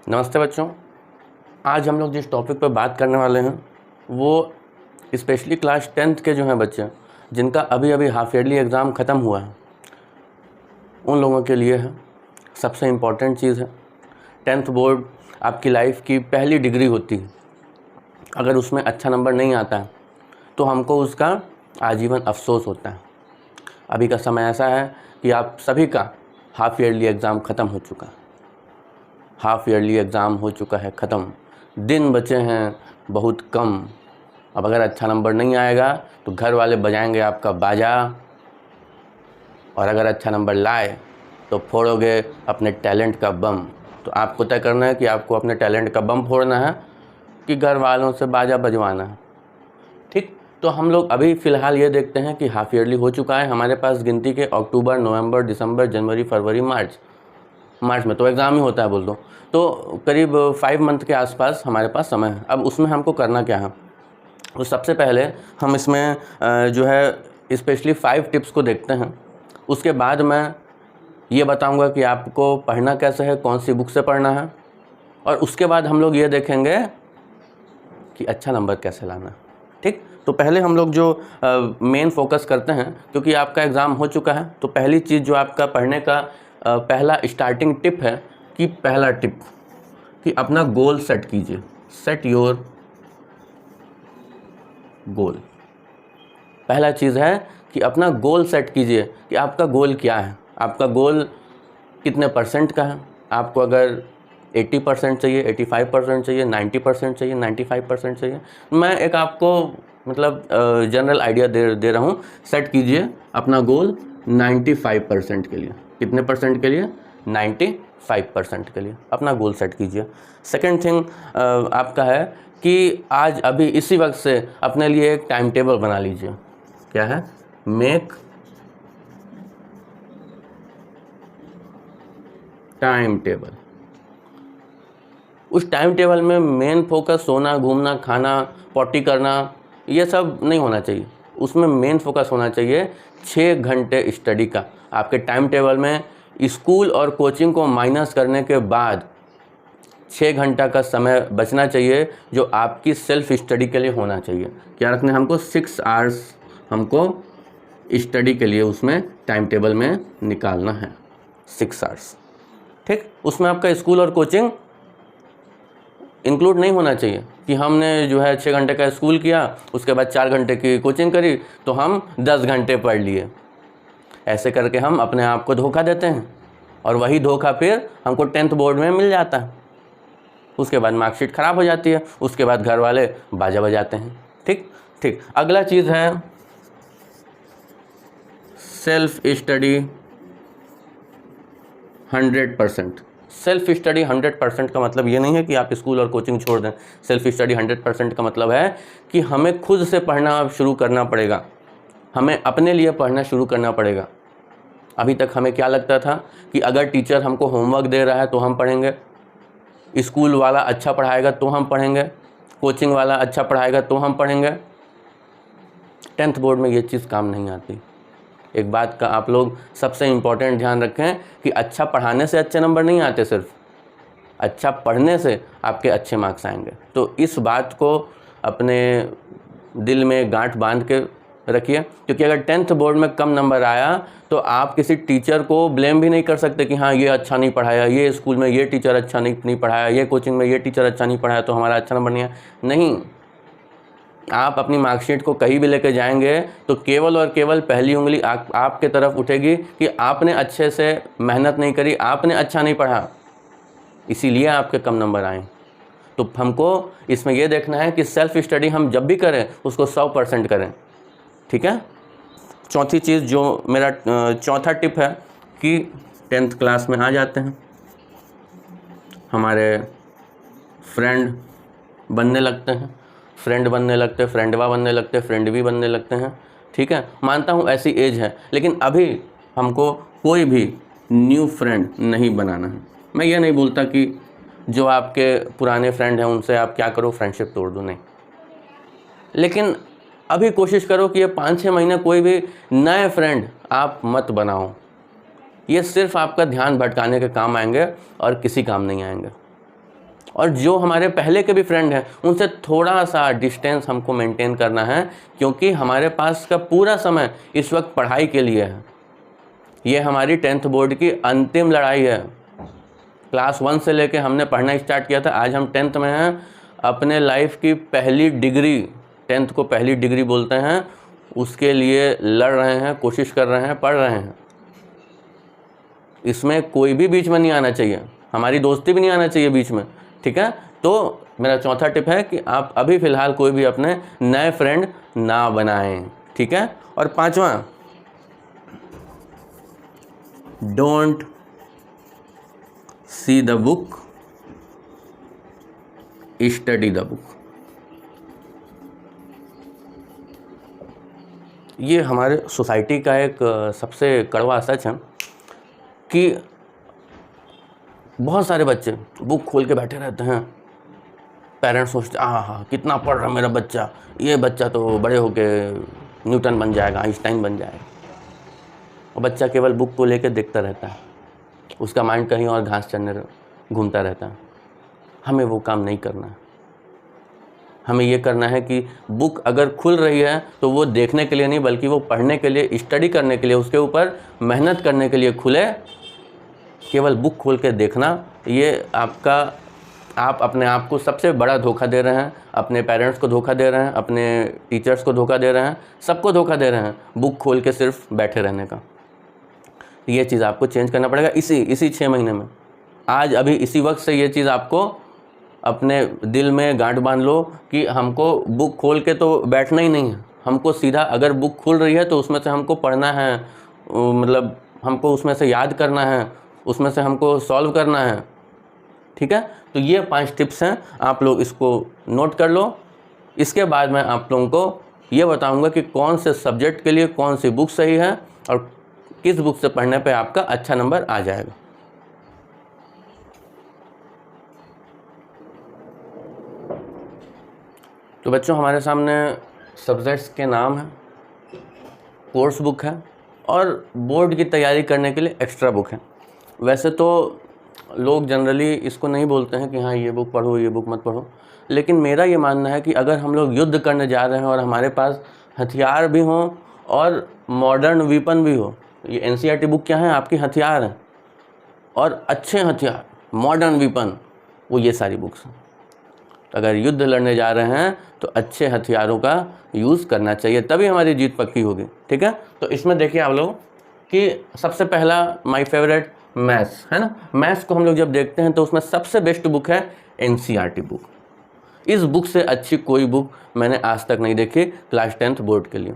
नमस्ते बच्चों। आज हम लोग जिस टॉपिक पर बात करने वाले हैं वो स्पेशली क्लास 10th के जो हैं बच्चे जिनका अभी अभी हाफ ईयरली एग्ज़ाम ख़त्म हुआ है उन लोगों के लिए है। सबसे इम्पॉर्टेंट चीज़ है, 10th बोर्ड आपकी लाइफ की पहली डिग्री होती है। अगर उसमें अच्छा नंबर नहीं आता है तो हमको उसका आजीवन अफसोस होता है। अभी का समय ऐसा है कि आप सभी का हाफ ईयरली एग्ज़ाम ख़त्म हो चुका है। हाफ ईयरली एग्ज़ाम हो चुका है ख़त्म, दिन बचे हैं बहुत कम। अब अगर अच्छा नंबर नहीं आएगा तो घर वाले बजाएंगे आपका बाजा, और अगर अच्छा नंबर लाए तो फोड़ोगे अपने टैलेंट का बम। तो आपको तय करना है कि आपको अपने टैलेंट का बम फोड़ना है कि घर वालों से बाजा बजवाना है। ठीक, तो हम लोग अभी फ़िलहाल ये देखते हैं कि हाफ ईयरली हो चुका है। हमारे पास गिनती के अक्टूबर, नवंबर, दिसंबर, जनवरी, फरवरी, मार्च में तो एग्ज़ाम ही होता है बोल दो, तो करीब 5 मंथ के आसपास हमारे पास समय है। अब उसमें हमको करना क्या है, तो सबसे पहले हम इसमें जो है स्पेशली 5 टिप्स को देखते हैं। उसके बाद मैं ये बताऊंगा कि आपको पढ़ना कैसे है, कौन सी बुक से पढ़ना है, और उसके बाद हम लोग ये देखेंगे कि अच्छा नंबर कैसे लाना है। ठीक, तो पहले हम लोग जो मेन फोकस करते हैं, क्योंकि आपका एग्ज़ाम हो चुका है, तो पहली चीज़ जो आपका पढ़ने का पहला स्टार्टिंग टिप है कि पहला टिप कि अपना गोल सेट कीजिए। Set your goal. पहला चीज़ है कि अपना गोल सेट कीजिए कि आपका गोल क्या है, आपका गोल कितने परसेंट का है। आपको अगर 80% चाहिए, 85% चाहिए, 90% चाहिए, 95% चाहिए। मैं एक आपको मतलब जनरल आइडिया दे रहा हूँ। सेट कीजिए अपना गोल 95% के लिए। कितने परसेंट के लिए? 95% के लिए अपना गोल सेट कीजिए। सेकेंड थिंग आपका है कि आज अभी इसी वक्त से अपने लिए एक टाइम टेबल बना लीजिए। क्या है? Make time table. उस टाइम टेबल में मेन फोकस सोना, घूमना, खाना, पॉटी करना ये सब नहीं होना चाहिए। उसमें मेन फोकस होना चाहिए 6 घंटे स्टडी का। आपके टाइम टेबल में स्कूल और कोचिंग को माइनस करने के बाद 6 घंटा का समय बचना चाहिए जो आपकी सेल्फ स्टडी के लिए होना चाहिए। क्या रखना है हमको? 6 आवर्स हमको स्टडी के लिए उसमें टाइम टेबल में निकालना है, 6 आवर्स। ठीक, उसमें आपका स्कूल और कोचिंग इंक्लूड नहीं होना चाहिए कि हमने जो है 6 घंटे का स्कूल किया, उसके बाद 4 घंटे की कोचिंग करी तो हम 10 घंटे पढ़ लिए। ऐसे करके हम अपने आप को धोखा देते हैं, और वही धोखा फिर हमको 10th बोर्ड में मिल जाता है। उसके बाद मार्कशीट ख़राब हो जाती है, उसके बाद घर वाले बाजा बजाते हैं। ठीक ठीक, अगला चीज़ है सेल्फ स्टडी 100%। सेल्फ स्टडी 100% का मतलब ये नहीं है कि आप स्कूल और कोचिंग छोड़ दें। सेल्फ स्टडी 100% का मतलब है कि हमें खुद से पढ़ना शुरू करना पड़ेगा, हमें अपने लिए पढ़ना शुरू करना पड़ेगा। अभी तक हमें क्या लगता था कि अगर टीचर हमको होमवर्क दे रहा है तो हम पढ़ेंगे, स्कूल वाला अच्छा पढ़ाएगा तो हम पढ़ेंगे, कोचिंग वाला अच्छा पढ़ाएगा तो हम पढ़ेंगे। 10th बोर्ड में ये चीज़ काम नहीं आती। एक बात का आप लोग सबसे इम्पॉर्टेंट ध्यान रखें कि अच्छा पढ़ाने से अच्छे नंबर नहीं आते, सिर्फ अच्छा पढ़ने से आपके अच्छे मार्क्स आएंगे। तो इस बात को अपने दिल में गांठ बांध के रखिए, क्योंकि अगर 10th बोर्ड में कम नंबर आया तो आप किसी टीचर को ब्लेम भी नहीं कर सकते कि हाँ ये अच्छा नहीं पढ़ाया, ये स्कूल में ये टीचर अच्छा नहीं पढ़ाया, ये कोचिंग में ये टीचर अच्छा नहीं पढ़ाया तो हमारा अच्छा नंबर नहीं आया। नहीं, आप अपनी मार्कशीट को कहीं भी लेके जाएंगे तो केवल और केवल पहली उंगली आपके तरफ उठेगी कि आपने अच्छे से मेहनत नहीं करी, आपने अच्छा नहीं पढ़ा, इसीलिए आपके कम नंबर आए। तो हमको इसमें यह देखना है कि सेल्फ स्टडी हम जब भी करें उसको 100% करें। ठीक है। चौथी चीज़ जो मेरा चौथा टिप है कि 10th क्लास में आ जाते हैं, हमारे फ्रेंड बनने लगते हैं, फ्रेंडवा बनने लगते हैं, फ्रेंड भी बनने लगते हैं। ठीक है, मानता हूँ ऐसी एज है, लेकिन अभी हमको कोई भी न्यू फ्रेंड नहीं बनाना है। मैं ये नहीं बोलता कि जो आपके पुराने फ्रेंड हैं उनसे आप क्या करो, फ्रेंडशिप तोड़ दो, नहीं। लेकिन अभी कोशिश करो कि ये 5-6 महीने कोई भी नए फ्रेंड आप मत बनाओ। ये सिर्फ आपका ध्यान भटकाने के काम आएंगे और किसी काम नहीं आएंगे। और जो हमारे पहले के भी फ्रेंड हैं उनसे थोड़ा सा डिस्टेंस हमको मेंटेन करना है, क्योंकि हमारे पास का पूरा समय इस वक्त पढ़ाई के लिए है। ये हमारी 10th बोर्ड की अंतिम लड़ाई है। क्लास 1 से लेके हमने पढ़ना स्टार्ट किया था, आज हम 10th में हैं। अपने लाइफ की पहली डिग्री, 10th को पहली डिग्री बोलते हैं, उसके लिए लड़ रहे हैं, कोशिश कर रहे हैं, पढ़ रहे हैं। इसमें कोई भी बीच में नहीं आना चाहिए, हमारी दोस्ती भी नहीं आना चाहिए बीच में, ठीक है। तो मेरा चौथा टिप है कि आप अभी फ़िलहाल कोई भी अपने नए फ्रेंड ना बनाएं, ठीक है। और पांचवा, don't see the book, study the book. ये हमारे सोसाइटी का एक सबसे कड़वा सच है कि बहुत सारे बच्चे बुक खोल के बैठे रहते हैं। पेरेंट्स सोचते हाँ कितना पढ़ रहा मेरा बच्चा, ये बच्चा तो बड़े होके न्यूटन बन जाएगा, आइंस्टाइन बन जाएगा। और बच्चा केवल बुक को लेकर देखता रहता है, उसका माइंड कहीं और घास चरने घूमता रहता है। हमें वो काम नहीं करना है। हमें ये करना है कि बुक अगर खुल रही है तो वो देखने के लिए नहीं, बल्कि वो पढ़ने के लिए, स्टडी करने के लिए, उसके ऊपर मेहनत करने के लिए खुले। केवल बुक खोल के देखना, ये आप अपने आप को सबसे बड़ा धोखा दे रहे हैं। अपने पेरेंट्स को धोखा दे रहे हैं, अपने टीचर्स को धोखा दे रहे हैं, सबको धोखा दे रहे हैं बुक खोल के सिर्फ बैठे रहने का। ये चीज़ आपको चेंज करना पड़ेगा इसी 6 महीने में। आज अभी इसी वक्त से ये चीज़ आपको अपने दिल में गांठ बांध लो कि हमको बुक खोल के तो बैठना ही नहीं है। हमको सीधा, अगर बुक खुल रही है तो उसमें से हमको पढ़ना है, मतलब हमको उसमें से याद करना है, उसमें से हमको सॉल्व करना है, ठीक है। तो ये 5 टिप्स हैं, आप लोग इसको नोट कर लो। इसके बाद मैं आप लोगों को ये बताऊंगा कि कौन से सब्जेक्ट के लिए कौन सी बुक सही है और किस बुक से पढ़ने पे आपका अच्छा नंबर आ जाएगा। तो बच्चों, हमारे सामने सब्जेक्ट्स के नाम हैं, कोर्स बुक है और बोर्ड की तैयारी करने के लिए एक्स्ट्रा बुक है। वैसे तो लोग जनरली इसको नहीं बोलते हैं कि हाँ ये बुक पढ़ो, ये बुक मत पढ़ो, लेकिन मेरा ये मानना है कि अगर हम लोग युद्ध करने जा रहे हैं और हमारे पास हथियार भी हों और मॉडर्न वेपन भी हो, ये एनसीईआरटी बुक क्या है, आपकी हथियार हैं, और अच्छे हथियार, मॉडर्न वेपन, वो ये सारी बुक्स हैं। अगर युद्ध लड़ने जा रहे हैं तो अच्छे हथियारों का यूज़ करना चाहिए, तभी हमारी जीत पक्की होगी, ठीक है। तो इसमें देखिए आप लोग कि सबसे पहला माय फेवरेट मैथ्स है ना। मैथ्स को हम लोग जब देखते हैं तो उसमें सबसे बेस्ट बुक है एनसीईआरटी बुक। इस बुक से अच्छी कोई बुक मैंने आज तक नहीं देखी क्लास 10th बोर्ड के लिए।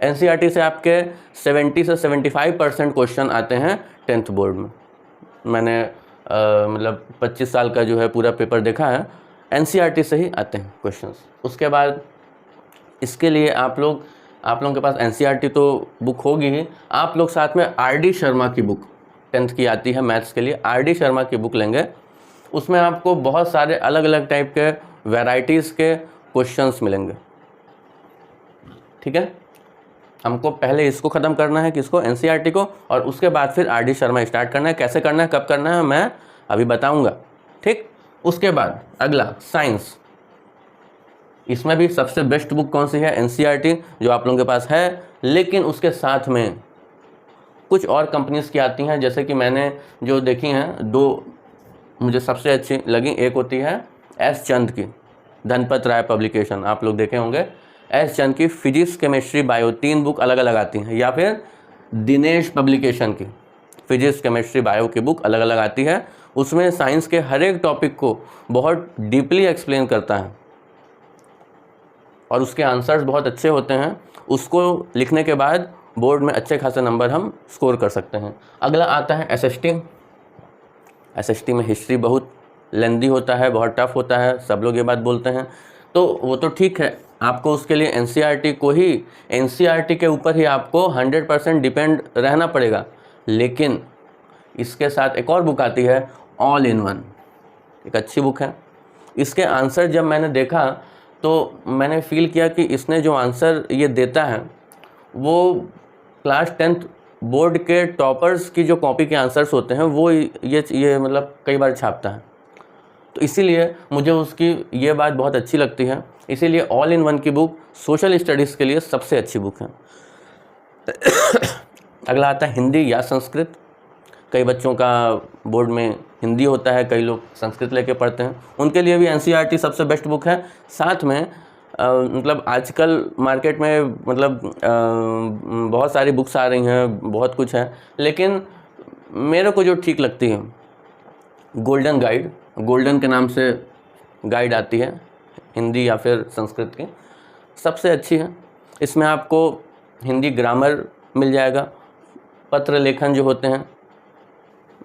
एनसीईआरटी से आपके 70 से 75% क्वेश्चन आते हैं 10th बोर्ड में। मैंने मतलब 25 साल का जो है पूरा पेपर देखा है, एनसीईआरटी से ही आते हैं क्वेश्चंस। उसके बाद इसके लिए आप लोगों के पास एनसीईआरटी तो बुक होगी ही, आप लोग साथ में आरडी शर्मा की बुक 10th की आती है मैथ्स के लिए, आरडी शर्मा की बुक लेंगे। उसमें आपको बहुत सारे अलग अलग टाइप के वैरायटीज़ के क्वेश्चंस मिलेंगे, ठीक है। हमको पहले इसको ख़त्म करना है, किसको, एनसीईआरटी को, और उसके बाद फिर आरडी शर्मा स्टार्ट करना है। कैसे करना है, कब करना है, मैं अभी बताऊंगा, ठीक। उसके बाद अगला साइंस। इसमें भी सबसे बेस्ट बुक कौन सी है, एनसीईआरटी, जो आप लोगों के पास है, लेकिन उसके साथ में कुछ और कंपनीज़ की आती हैं, जैसे कि मैंने जो देखी हैं, 2 मुझे सबसे अच्छी लगी। एक होती है एस चंद की, धनपत राय पब्लिकेशन, आप लोग देखे होंगे। एस चंद की फिजिक्स, केमिस्ट्री, बायो, 3 बुक अलग अलग आती हैं। या फिर दिनेश पब्लिकेशन की फिजिक्स, केमिस्ट्री, बायो की बुक अलग अलग आती है। उसमें साइंस के हर एक टॉपिक को बहुत डीपली एक्सप्लेन करता है और उसके आंसर्स बहुत अच्छे होते हैं। उसको लिखने के बाद बोर्ड में अच्छे खासे नंबर हम स्कोर कर सकते हैं। अगला आता है एसएसटी। एसएसटी में हिस्ट्री बहुत लेंदी होता है, बहुत टफ होता है, सब लोग ये बात बोलते हैं। तो वो तो ठीक है, आपको उसके लिए एनसीईआरटी के ऊपर ही आपको 100% डिपेंड रहना पड़ेगा। लेकिन इसके साथ एक और बुक आती है, ऑल इन वन, एक अच्छी बुक है। इसके आंसर जब मैंने देखा तो मैंने फील किया कि इसने जो आंसर ये देता है वो क्लास 10th बोर्ड के टॉपर्स की जो कॉपी के आंसर्स होते हैं वो ये मतलब कई बार छापता है। तो इसीलिए मुझे उसकी ये बात बहुत अच्छी लगती है। इसीलिए ऑल इन वन की बुक सोशल स्टडीज़ के लिए सबसे अच्छी बुक है। अगला आता है हिंदी या संस्कृत। कई बच्चों का बोर्ड में हिंदी होता है, कई लोग संस्कृत लेके पढ़ते हैं, उनके लिए भी एनसीईआरटी सबसे बेस्ट बुक है। साथ में मतलब आजकल मार्केट में मतलब बहुत सारी बुक्स आ रही हैं, बहुत कुछ है, लेकिन मेरे को जो ठीक लगती है गोल्डन गाइड, गोल्डन के नाम से गाइड आती है हिंदी या फिर संस्कृत की, सबसे अच्छी है। इसमें आपको हिंदी ग्रामर मिल जाएगा, पत्र लेखन जो होते हैं,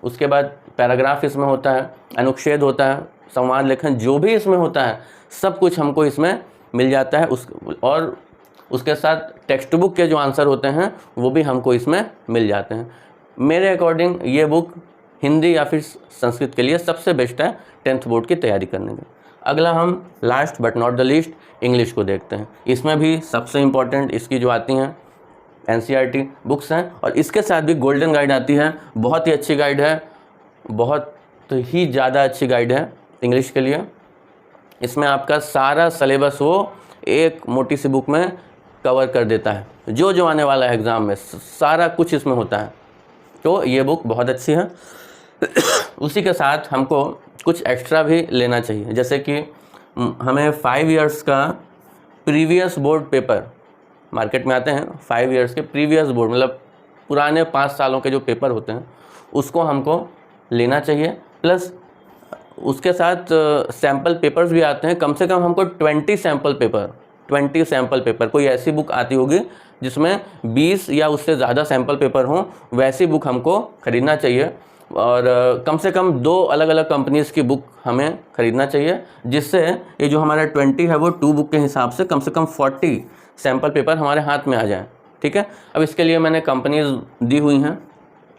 उसके बाद पैराग्राफ इसमें होता है, अनुच्छेद होता है, संवाद लेखन, जो भी इसमें होता है सब कुछ हमको इसमें मिल जाता है। और उसके साथ टेक्स्ट बुक के जो आंसर होते हैं वो भी हमको इसमें मिल जाते हैं। मेरे अकॉर्डिंग ये बुक हिंदी या फिर संस्कृत के लिए सबसे बेस्ट है 10th बोर्ड की तैयारी करने में। अगला हम last but not the least English को देखते हैं। इसमें भी सबसे इम्पॉर्टेंट इसकी जो आती हैं एनसीईआरटी बुक्स हैं, और इसके साथ भी गोल्डन गाइड आती है। बहुत ही अच्छी गाइड है, बहुत ही ज़्यादा अच्छी गाइड है इंग्लिश के लिए। इसमें आपका सारा सिलेबस वो एक मोटी सी बुक में कवर कर देता है, जो आने वाला है एग्ज़ाम में सारा कुछ इसमें होता है। तो ये बुक बहुत अच्छी है। उसी के साथ हमको कुछ एक्स्ट्रा भी लेना चाहिए, जैसे कि हमें 5 इयर्स का प्रीवियस बोर्ड पेपर मार्केट में आते हैं। 5 इयर्स के प्रीवियस बोर्ड मतलब पुराने 5 सालों के जो पेपर होते हैं उसको हमको लेना चाहिए। प्लस उसके साथ सैम्पल पेपर्स भी आते हैं। कम से कम हमको 20 सैम्पल पेपर कोई ऐसी बुक आती होगी जिसमें 20 या उससे ज़्यादा सैम्पल पेपर हों, वैसी बुक हमको ख़रीदना चाहिए। और कम से कम 2 अलग अलग कंपनीज़ की बुक हमें ख़रीदना चाहिए, जिससे ये जो हमारा 20 है वो 2 बुक के हिसाब से कम 40 सैम्पल पेपर हमारे हाथ में आ जाएं। ठीक है, अब इसके लिए मैंने कंपनीज़ दी हुई हैं।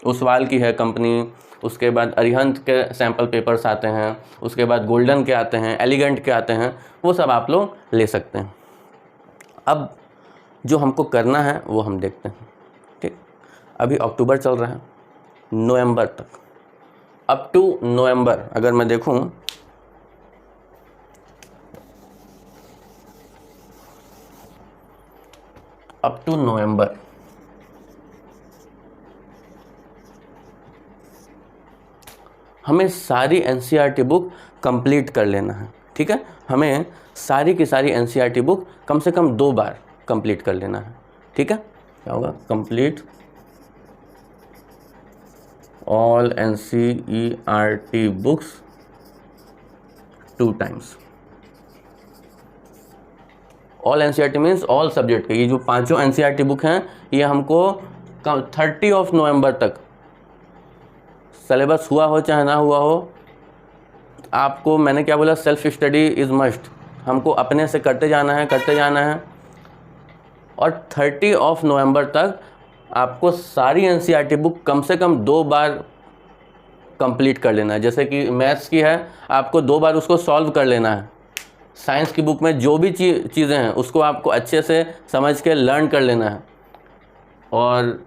ओसवाल की है कंपनी, उसके बाद अरिहंत के सैम्पल पेपर्स आते हैं, उसके बाद गोल्डन के आते हैं, एलिगेंट के आते हैं, वो सब आप लोग ले सकते हैं। अब जो हमको करना है वो हम देखते हैं। ठीक, अभी अक्टूबर चल रहा है, नवंबर तक, अप टू नवंबर अगर मैं देखूं अप टू नवंबर हमें सारी एनसीईआरटी बुक कंप्लीट कर लेना है। ठीक है, हमें सारी की सारी एनसीईआरटी बुक कम से कम 2 बार कंप्लीट कर लेना है। ठीक है, क्या होगा, complete all NCERT books 2 times. All NCERT means all subject के। ये जो 5 एनसीईआरटी बुक हैं ये हमको 30 नवंबर तक, सिलेबस हुआ हो चाहे ना हुआ हो, आपको मैंने क्या बोला, सेल्फ स्टडी इज़ मस्ट। हमको अपने से करते जाना है और 30 नवंबर तक आपको सारी एनसीईआरटी बुक कम से कम 2 बार कंप्लीट कर लेना है। जैसे कि मैथ्स की है, आपको 2 बार उसको सॉल्व कर लेना है। साइंस की बुक में जो भी चीज़ें हैं उसको आपको अच्छे से समझ के लर्न कर लेना है। और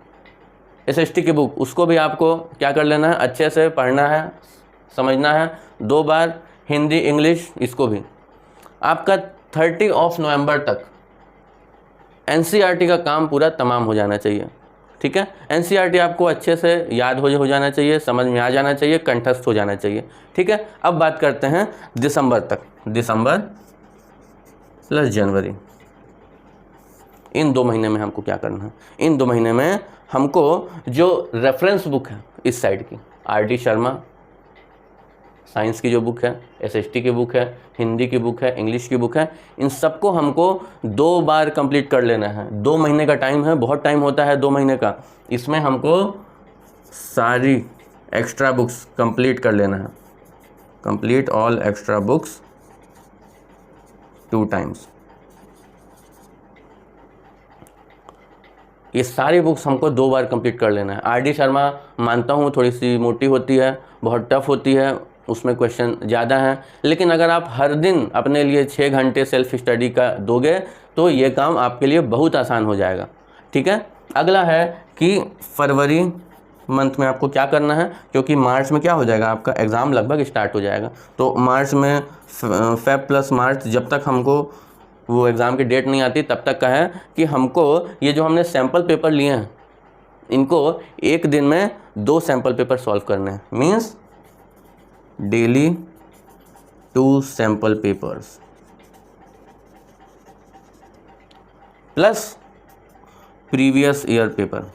एसएसटी की बुक, उसको भी आपको क्या कर लेना है, अच्छे से पढ़ना है, समझना है। 2 बार हिंदी इंग्लिश, इसको भी आपका 30 नवंबर तक एनसीईआरटी का काम पूरा तमाम हो जाना चाहिए। ठीक है, एनसीईआरटी आपको अच्छे से याद हो जाना चाहिए, समझ में आ जाना चाहिए, कंठस्थ हो जाना चाहिए। ठीक है, अब बात करते हैं दिसंबर तक। दिसंबर प्लस जनवरी, इन 2 महीने में हमको क्या करना है। इन 2 महीने में हमको जो रेफरेंस बुक है इस साइड की, आर.डी. शर्मा साइंस की जो बुक है, एसएसटी की बुक है, हिंदी की बुक है, इंग्लिश की बुक है, इन सबको हमको 2 बार कंप्लीट कर लेना है। 2 महीने का टाइम है, बहुत टाइम होता है 2 महीने का। इसमें हमको सारी एक्स्ट्रा बुक्स कंप्लीट कर लेना है। Complete all extra books 2 times. ये सारी बुक्स हमको 2 बार कंप्लीट कर लेना है। आर.डी. शर्मा मानता हूँ थोड़ी सी मोटी होती है, बहुत टफ होती है, उसमें क्वेश्चन ज़्यादा हैं, लेकिन अगर आप हर दिन अपने लिए 6 घंटे सेल्फ स्टडी का दोगे तो ये काम आपके लिए बहुत आसान हो जाएगा। ठीक है, अगला है कि फरवरी मंथ में आपको क्या करना है, क्योंकि मार्च में क्या हो जाएगा, आपका एग्ज़ाम लगभग स्टार्ट हो जाएगा। तो मार्च में फेब प्लस मार्च, जब तक हमको वो एग्ज़ाम की डेट नहीं आती तब तक का है कि हमको ये जो हमने सैम्पल पेपर लिए हैं इनको एक दिन में 2 सैम्पल पेपर सॉल्व करने हैं। Means daily 2 sample papers plus previous year paper.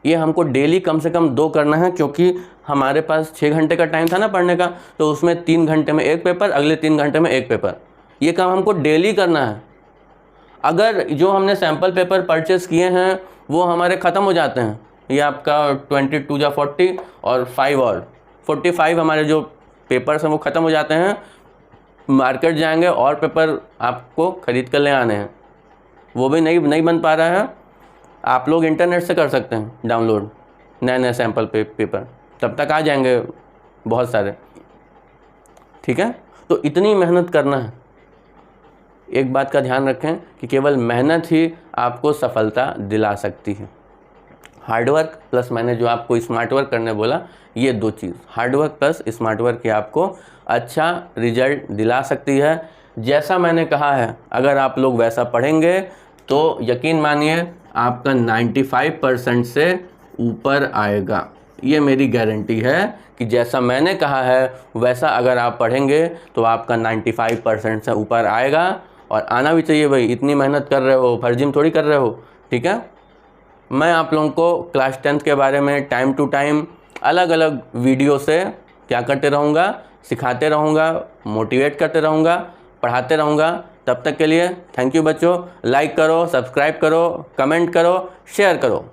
ये हमको डेली कम से कम 2 करना है, क्योंकि हमारे पास 6 घंटे का टाइम था ना पढ़ने का, तो उसमें 3 घंटे में एक पेपर, अगले 3 घंटे में एक पेपर। ये काम हमको डेली करना है। अगर जो हमने सैम्पल पेपर परचेस किए हैं वो हमारे ख़त्म हो जाते हैं, ये आपका 22 या 40 और 5 और 45 हमारे जो पेपर्स हैं वो ख़त्म हो जाते हैं, मार्केट जाएंगे और पेपर आपको ख़रीद कर ले आने हैं। वो भी नहीं बन पा रहा है। आप लोग इंटरनेट से कर सकते हैं डाउनलोड नए सैम्पल पेपर, तब तक आ जाएंगे बहुत सारे। ठीक है, तो इतनी मेहनत करना है। एक बात का ध्यान रखें कि केवल मेहनत ही आपको सफलता दिला सकती है। हार्डवर्क प्लस मैंने जो आपको स्मार्ट वर्क करने बोला, ये 2 चीज़ हार्डवर्क प्लस स्मार्ट वर्क ही आपको अच्छा रिजल्ट दिला सकती है। जैसा मैंने कहा है, अगर आप लोग वैसा पढ़ेंगे तो यकीन मानिए आपका 95% से ऊपर आएगा। ये मेरी गारंटी है कि जैसा मैंने कहा है वैसा अगर आप पढ़ेंगे तो आपका 95% से ऊपर आएगा, और आना भी चाहिए भाई। इतनी मेहनत कर रहे हो, फर्जिम थोड़ी कर रहे हो। ठीक है, मैं आप लोगों को क्लास 10th के बारे में टाइम टू टाइम अलग अलग वीडियो से क्या करते रहूँगा, सिखाते रहूँगा, मोटिवेट करते रहूँगा, पढ़ाते रहूँगा। तब तक के लिए थैंक यू बच्चों। लाइक करो, सब्सक्राइब करो, कमेंट करो, शेयर करो।